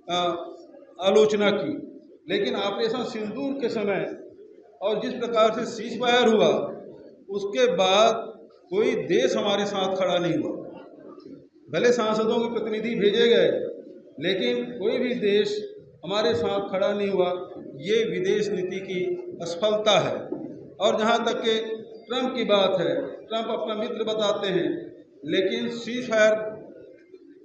आलोचना की, लेकिन ऑपरेशन सिंदूर के समय और जिस प्रकार से सीज फायर हुआ उसके बाद कोई देश हमारे साथ खड़ा नहीं हुआ। भले सांसदों के प्रतिनिधि भेजे गए, लेकिन कोई भी देश हमारे साथ खड़ा नहीं हुआ। ये विदेश नीति की असफलता है। और जहाँ तक कि ट्रंप की बात है, ट्रंप अपना मित्र बताते हैं, लेकिन सीज फायर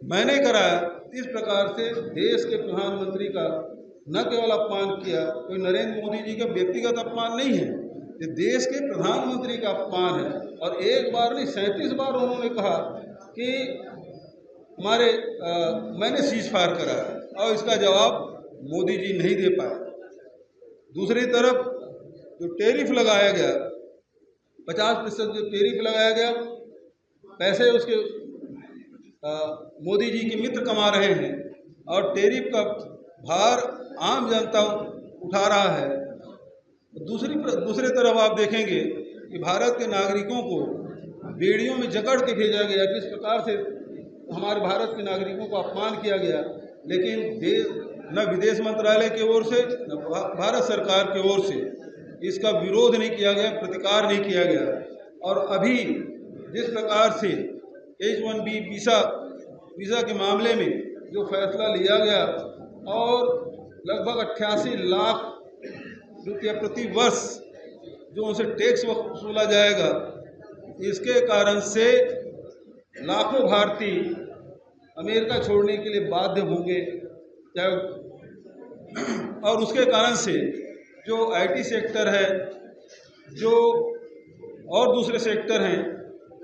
मैंने कराया। इस प्रकार से देश के प्रधानमंत्री का न केवल अपमान किया, कोई नरेंद्र मोदी जी का व्यक्तिगत अपमान नहीं है, ये देश के प्रधानमंत्री का अपमान है। और एक बार नहीं 37 बार उन्होंने कहा कि मैंने सीज फायर कराया और इसका जवाब मोदी जी नहीं दे पाए। दूसरी तरफ जो टैरिफ लगाया गया, 50% जो टैरिफ लगाया गया, पैसे उसके मोदी जी के मित्र कमा रहे हैं और टैरिफ का भार आम जनता उठा रहा है। दूसरी तरफ आप देखेंगे कि भारत के नागरिकों को बेड़ियों में जकड़ के भेजा गया, किस प्रकार से हमारे भारत के नागरिकों को अपमान किया गया, लेकिन न विदेश मंत्रालय की ओर से न भारत सरकार की ओर से इसका विरोध नहीं किया गया, प्रतिकार नहीं किया गया। और अभी जिस प्रकार से H-1B वीज़ा के मामले में जो फैसला लिया गया और लगभग 88 लाख रुपया प्रति वर्ष जो उनसे टैक्स वसूला जाएगा, इसके कारण से लाखों भारतीय अमेरिका छोड़ने के लिए बाध्य होंगे। और उसके कारण से जो IT सेक्टर है, जो और दूसरे सेक्टर हैं,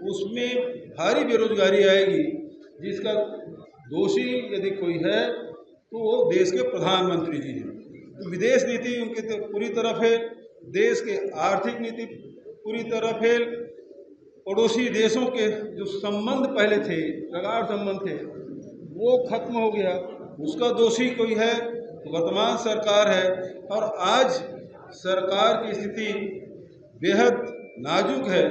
उसमें भारी बेरोजगारी आएगी, जिसका दोषी यदि कोई है तो वो देश के प्रधानमंत्री जी हैं। तो विदेश नीति उनकी तो पूरी तरह फेल, देश के आर्थिक नीति पूरी तरह फेल, पड़ोसी देशों के जो संबंध पहले थे, प्रगाढ़ संबंध थे, वो खत्म हो गया। उसका दोषी कोई है तो वर्तमान सरकार है। और आज सरकार की स्थिति बेहद नाजुक है।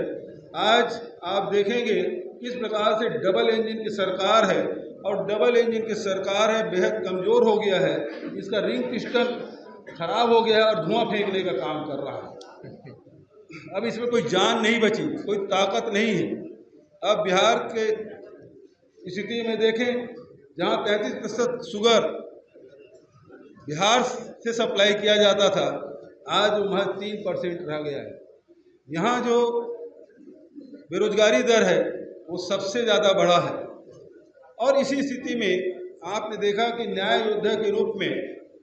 आज आप देखेंगे किस प्रकार से डबल इंजन की सरकार है, और डबल इंजन की सरकार है बेहद कमज़ोर हो गया है। इसका रिंग पिस्टन खराब हो गया है और धुआं फेंकने का काम कर रहा है। अब इसमें कोई जान नहीं बची, कोई ताकत नहीं है। अब बिहार के स्थिति में देखें, जहाँ 33% शुगर बिहार से सप्लाई किया जाता था, आज वो महज 3% रह गया है। यहाँ जो बेरोजगारी दर है वो सबसे ज़्यादा बढ़ा है। और इसी स्थिति में आपने देखा कि न्याय योद्धा के रूप में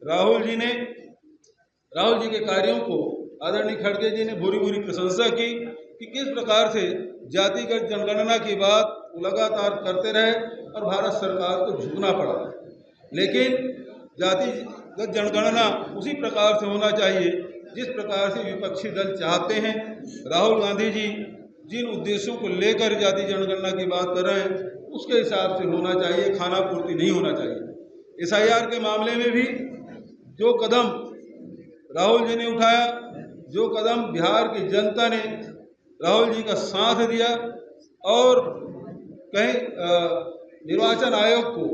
राहुल जी के कार्यों को आदरणीय खड़गे जी ने भूरी भूरी प्रशंसा की कि किस प्रकार से जातिगत जनगणना की बात वो लगातार करते रहे और भारत सरकार को झुकना पड़ा। लेकिन जातिगत जनगणना उसी प्रकार से होना चाहिए जिस प्रकार से विपक्षी दल चाहते हैं। राहुल गांधी जी जिन उद्देश्यों को लेकर जाति जनगणना की बात कर रहे हैं उसके हिसाब से होना चाहिए, खाना पूर्ति नहीं होना चाहिए। SIR के मामले में भी जो कदम राहुल जी ने उठाया, जो कदम बिहार की जनता ने राहुल जी का साथ दिया, और कहीं निर्वाचन आयोग को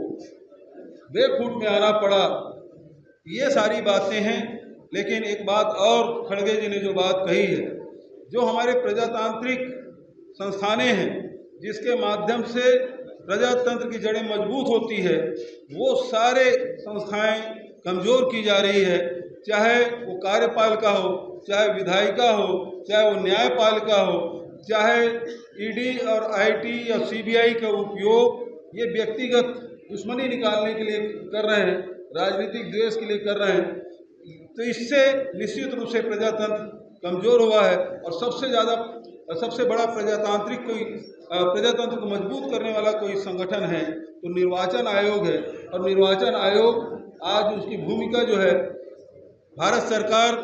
बेफूट में आना पड़ा, ये सारी बातें हैं। लेकिन एक बात और खड़गे जी ने जो बात कही है, जो हमारे प्रजातांत्रिक संस्थानें हैं जिसके माध्यम से प्रजातंत्र की जड़ें मजबूत होती है, वो सारे संस्थाएं कमज़ोर की जा रही है। चाहे वो कार्यपालिका हो, चाहे विधायिका हो, चाहे वो न्यायपालिका हो, चाहे ED और IT या CBI का उपयोग ये व्यक्तिगत दुश्मनी निकालने के लिए कर रहे हैं, राजनीतिक द्वेष के लिए कर रहे हैं। तो इससे निश्चित रूप से प्रजातंत्र कमज़ोर हुआ है। और सबसे बड़ा प्रजातंत्र को मजबूत करने वाला कोई संगठन है तो निर्वाचन आयोग है। और निर्वाचन आयोग आज उसकी भूमिका जो है भारत सरकार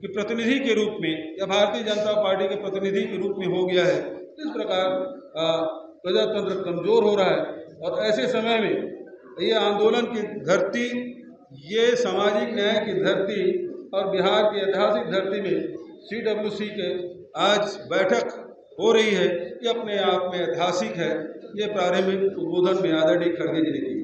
के प्रतिनिधि के रूप में या भारतीय जनता पार्टी के प्रतिनिधि के रूप में हो गया है। इस प्रकार प्रजातंत्र कमज़ोर हो रहा है। और ऐसे समय में ये आंदोलन की धरती, ये सामाजिक न्याय की धरती और बिहार की ऐतिहासिक धरती में CWC के आज बैठक हो रही है, ये अपने आप में ऐतिहासिक है। ये प्रारंभिक उद्बोधन में आदरणीय खड़गे जी ने की।